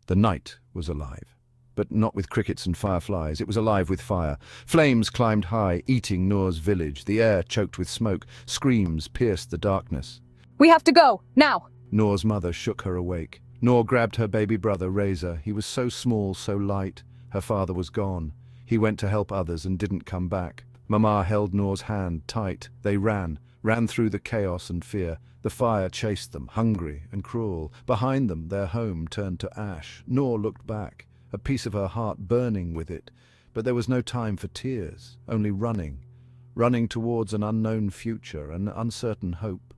The night was alive, but not with crickets and fireflies. It was alive with fire. Flames climbed high, eating Noor's village. The air choked with smoke. Screams pierced the darkness. We have to go, now! Noor's mother shook her awake. Noor grabbed her baby brother, Reza. He was so small, so light. Her father was gone. He went to help others and didn't come back. Mama held Noor's hand tight. They ran through the chaos and fear. The fire chased them, hungry and cruel. Behind them, their home turned to ash. Noor looked back, a piece of her heart burning with it. But there was no time for tears, only running towards an unknown future, an uncertain hope.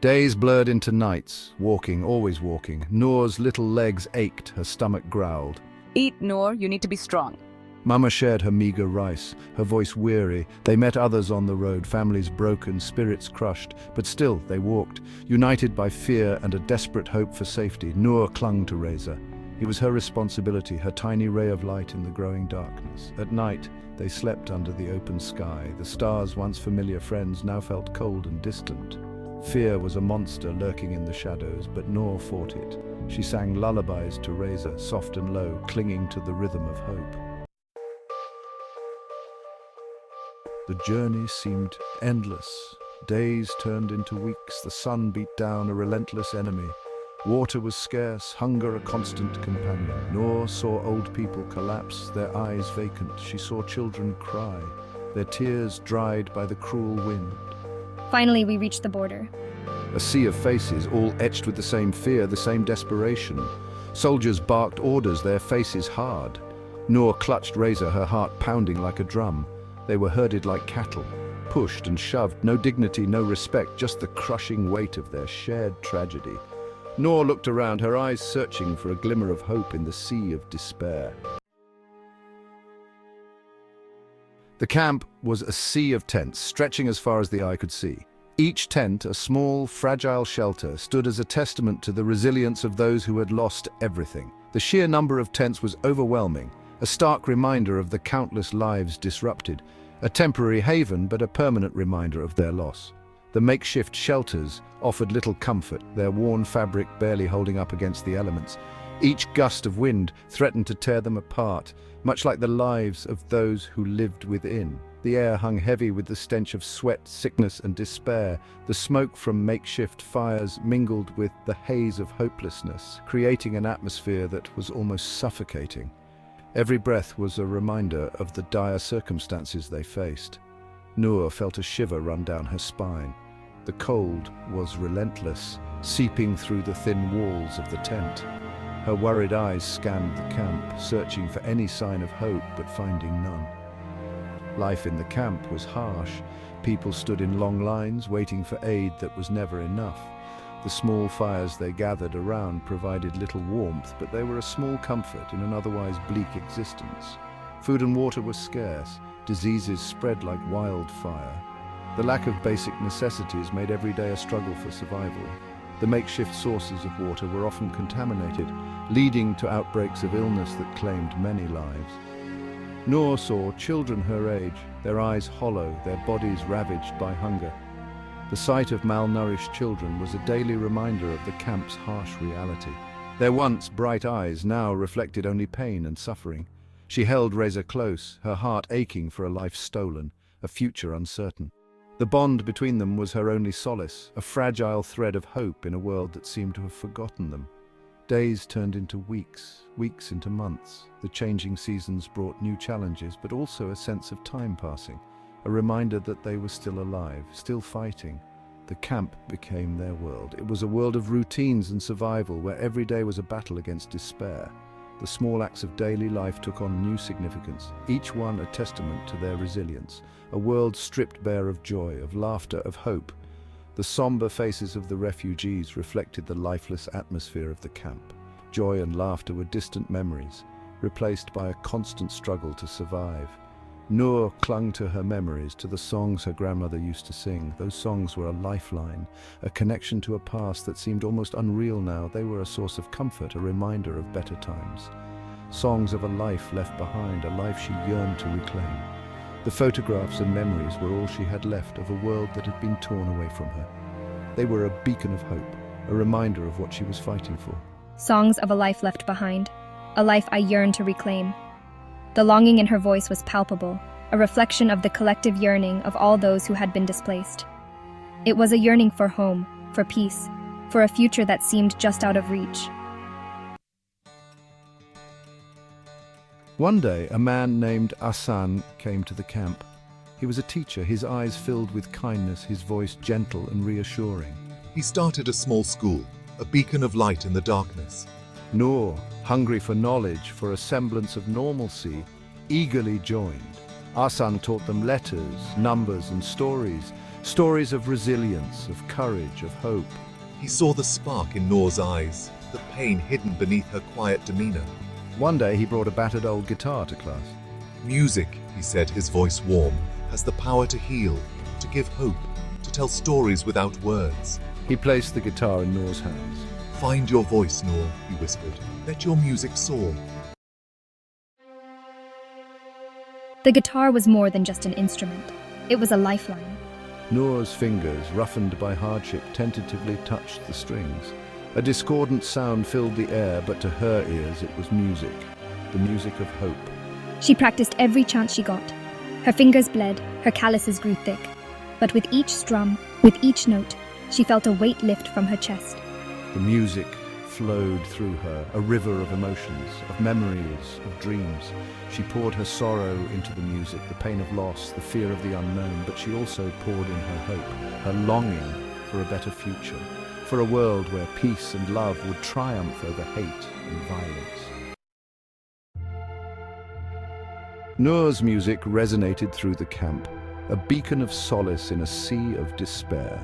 Days blurred into nights, walking, always walking. Noor's little legs ached, her stomach growled. Eat, Noor, you need to be strong. Mama shared her meager rice, her voice weary. They met others on the road, families broken, spirits crushed. But still, they walked, united by fear and a desperate hope for safety. Noor clung to Reza. It was her responsibility, her tiny ray of light in the growing darkness. At night, they slept under the open sky. The stars, once familiar friends, now felt cold and distant. Fear was a monster lurking in the shadows, but Noor fought it. She sang lullabies to Reza, soft and low, clinging to the rhythm of hope. The journey seemed endless. Days turned into weeks. The sun beat down, a relentless enemy. Water was scarce, hunger a constant companion. Noor saw old people collapse, their eyes vacant. She saw children cry, their tears dried by the cruel wind. Finally, we reached the border. A sea of faces, all etched with the same fear, the same desperation. Soldiers barked orders, their faces hard. Noor clutched Reza, her heart pounding like a drum. They were herded like cattle, pushed and shoved, no dignity, no respect, just the crushing weight of their shared tragedy. Noor looked around, her eyes searching for a glimmer of hope in the sea of despair. The camp was a sea of tents, stretching as far as the eye could see. Each tent, a small, fragile shelter, stood as a testament to the resilience of those who had lost everything. The sheer number of tents was overwhelming, a stark reminder of the countless lives disrupted, a temporary haven but a permanent reminder of their loss. The makeshift shelters offered little comfort, their worn fabric barely holding up against the elements. Each gust of wind threatened to tear them apart, much like the lives of those who lived within. The air hung heavy with the stench of sweat, sickness, and despair. The smoke from makeshift fires mingled with the haze of hopelessness, creating an atmosphere that was almost suffocating. Every breath was a reminder of the dire circumstances they faced. Noor felt a shiver run down her spine. The cold was relentless, seeping through the thin walls of the tent. Her worried eyes scanned the camp, searching for any sign of hope but finding none. Life in the camp was harsh. People stood in long lines, waiting for aid that was never enough. The small fires they gathered around provided little warmth, but they were a small comfort in an otherwise bleak existence. Food and water were scarce. Diseases spread like wildfire. The lack of basic necessities made every day a struggle for survival. The makeshift sources of water were often contaminated, leading to outbreaks of illness that claimed many lives. Noor saw children her age, their eyes hollow, their bodies ravaged by hunger. The sight of malnourished children was a daily reminder of the camp's harsh reality. Their once bright eyes now reflected only pain and suffering. She held Reza close, her heart aching for a life stolen, a future uncertain. The bond between them was her only solace, a fragile thread of hope in a world that seemed to have forgotten them. Days turned into weeks, weeks into months. The changing seasons brought new challenges, but also a sense of time passing, a reminder that they were still alive, still fighting. The camp became their world. It was a world of routines and survival, where every day was a battle against despair. The small acts of daily life took on new significance, each one a testament to their resilience, a world stripped bare of joy, of laughter, of hope. The somber faces of the refugees reflected the lifeless atmosphere of the camp. Joy and laughter were distant memories, replaced by a constant struggle to survive. Noor clung to her memories, to the songs her grandmother used to sing. Those songs were a lifeline, a connection to a past that seemed almost unreal now. They were a source of comfort, a reminder of better times. Songs of a life left behind, a life she yearned to reclaim. The photographs and memories were all she had left of a world that had been torn away from her. They were a beacon of hope, a reminder of what she was fighting for. Songs of a life left behind, a life I yearned to reclaim. The longing in her voice was palpable, a reflection of the collective yearning of all those who had been displaced. It was a yearning for home, for peace, for a future that seemed just out of reach. One day, a man named Asan came to the camp. He was a teacher, his eyes filled with kindness, his voice gentle and reassuring. He started a small school, a beacon of light in the darkness. Noor, hungry for knowledge, for a semblance of normalcy, eagerly joined. Asan taught them letters, numbers and stories of resilience, of courage, of hope. He saw the spark in Noor's eyes, the pain hidden beneath her quiet demeanor. One day he brought a battered old guitar to class. Music, he said, his voice warm, has the power to heal, to give hope, to tell stories without words. He placed the guitar in Noor's hands. Find your voice, Noor, he whispered. Let your music soar. The guitar was more than just an instrument. It was a lifeline. Noor's fingers, roughened by hardship, tentatively touched the strings. A discordant sound filled the air, but to her ears it was music, the music of hope. She practiced every chance she got. Her fingers bled, her calluses grew thick. But with each strum, with each note, she felt a weight lift from her chest. The music flowed through her, a river of emotions, of memories, of dreams. She poured her sorrow into the music, the pain of loss, the fear of the unknown, but she also poured in her hope, her longing for a better future, for a world where peace and love would triumph over hate and violence. Noor's music resonated through the camp, a beacon of solace in a sea of despair.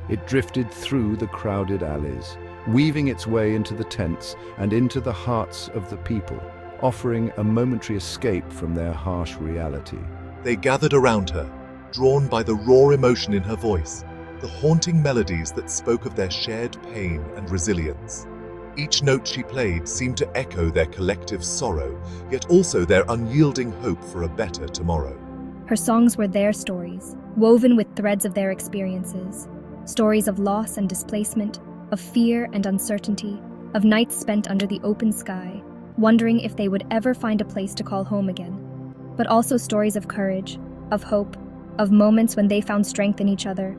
It drifted through the crowded alleys, weaving its way into the tents and into the hearts of the people, offering a momentary escape from their harsh reality. They gathered around her, drawn by the raw emotion in her voice, the haunting melodies that spoke of their shared pain and resilience. Each note she played seemed to echo their collective sorrow, yet also their unyielding hope for a better tomorrow. Her songs were their stories, woven with threads of their experiences. Stories of loss and displacement, of fear and uncertainty, of nights spent under the open sky, wondering if they would ever find a place to call home again. But also stories of courage, of hope, of moments when they found strength in each other,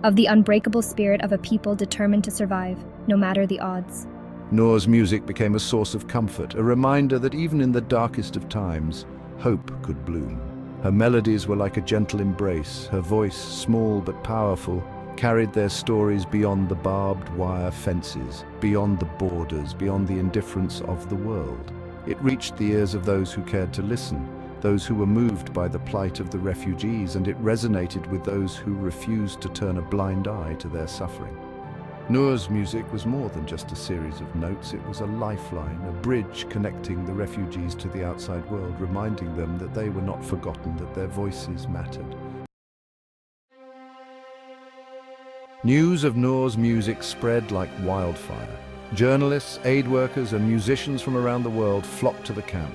of the unbreakable spirit of a people determined to survive, no matter the odds. Noor's music became a source of comfort, a reminder that even in the darkest of times, hope could bloom. Her melodies were like a gentle embrace, her voice, small but powerful, carried their stories beyond the barbed wire fences, beyond the borders, beyond the indifference of the world. It reached the ears of those who cared to listen, those who were moved by the plight of the refugees, and it resonated with those who refused to turn a blind eye to their suffering. Noor's music was more than just a series of notes. It was a lifeline, a bridge connecting the refugees to the outside world, reminding them that they were not forgotten, that their voices mattered. News of Noor's music spread like wildfire. Journalists, aid workers, and musicians from around the world flocked to the camp.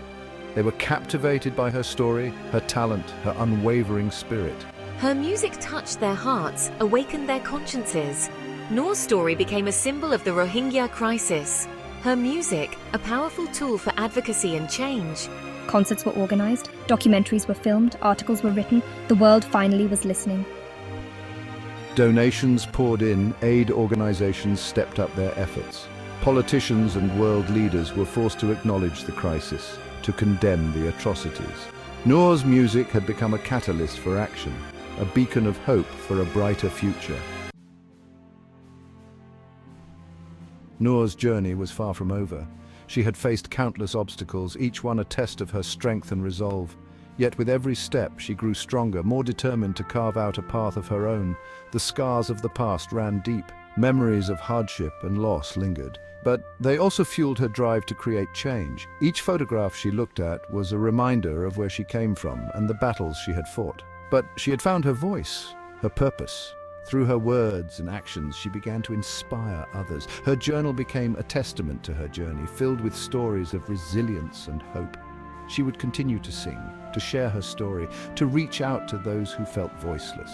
They were captivated by her story, her talent, her unwavering spirit. Her music touched their hearts, awakened their consciences. Noor's story became a symbol of the Rohingya crisis. Her music, a powerful tool for advocacy and change. Concerts were organized, documentaries were filmed, articles were written. The world finally was listening. Donations poured in, aid organizations stepped up their efforts. Politicians and world leaders were forced to acknowledge the crisis, to condemn the atrocities. Noor's music had become a catalyst for action, a beacon of hope for a brighter future. Noor's journey was far from over. She had faced countless obstacles, each one a test of her strength and resolve. Yet with every step she grew stronger, more determined to carve out a path of her own. The scars of the past ran deep. Memories of hardship and loss lingered. But they also fueled her drive to create change. Each photograph she looked at was a reminder of where she came from and the battles she had fought. But she had found her voice, her purpose. Through her words and actions, she began to inspire others. Her journal became a testament to her journey, filled with stories of resilience and hope. She would continue to sing, to share her story, to reach out to those who felt voiceless.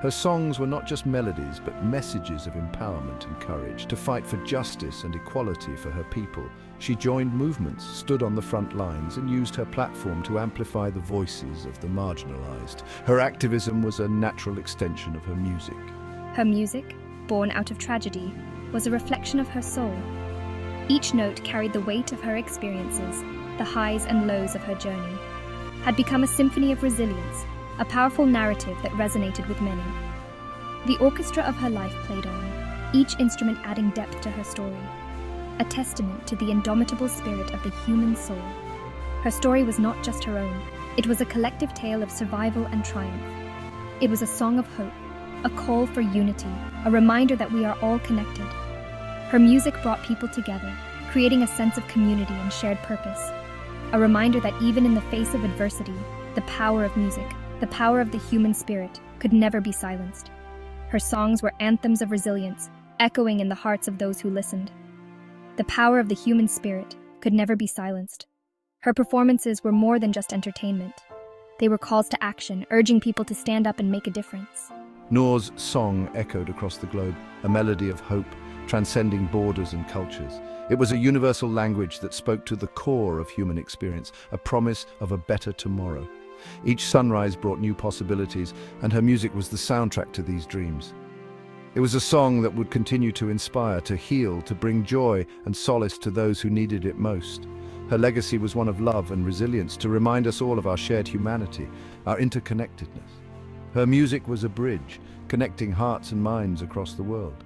Her songs were not just melodies, but messages of empowerment and courage to fight for justice and equality for her people. She joined movements, stood on the front lines, and used her platform to amplify the voices of the marginalized. Her activism was a natural extension of her music. Her music, born out of tragedy, was a reflection of her soul. Each note carried the weight of her experiences, the highs and lows of her journey, had become a symphony of resilience, a powerful narrative that resonated with many. The orchestra of her life played on, each instrument adding depth to her story, a testament to the indomitable spirit of the human soul. Her story was not just her own, it was a collective tale of survival and triumph. It was a song of hope, a call for unity, a reminder that we are all connected. Her music brought people together, creating a sense of community and shared purpose, a reminder that even in the face of adversity, the power of music, the power of the human spirit, could never be silenced. Her songs were anthems of resilience, echoing in the hearts of those who listened. The power of the human spirit could never be silenced. Her performances were more than just entertainment. They were calls to action, urging people to stand up and make a difference. Noor's song echoed across the globe, a melody of hope, transcending borders and cultures. It was a universal language that spoke to the core of human experience, a promise of a better tomorrow. Each sunrise brought new possibilities, and her music was the soundtrack to these dreams. It was a song that would continue to inspire, to heal, to bring joy and solace to those who needed it most. Her legacy was one of love and resilience, to remind us all of our shared humanity, our interconnectedness. Her music was a bridge, connecting hearts and minds across the world.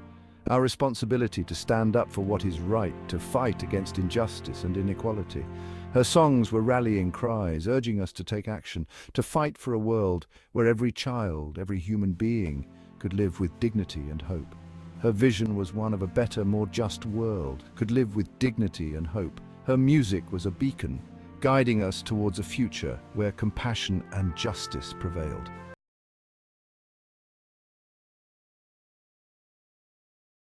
Our responsibility to stand up for what is right, to fight against injustice and inequality. Her songs were rallying cries, urging us to take action, to fight for a world where every child, every human being, could live with dignity and hope. Her vision was one of a better, more just world, could live with dignity and hope. Her music was a beacon, guiding us towards a future where compassion and justice prevailed.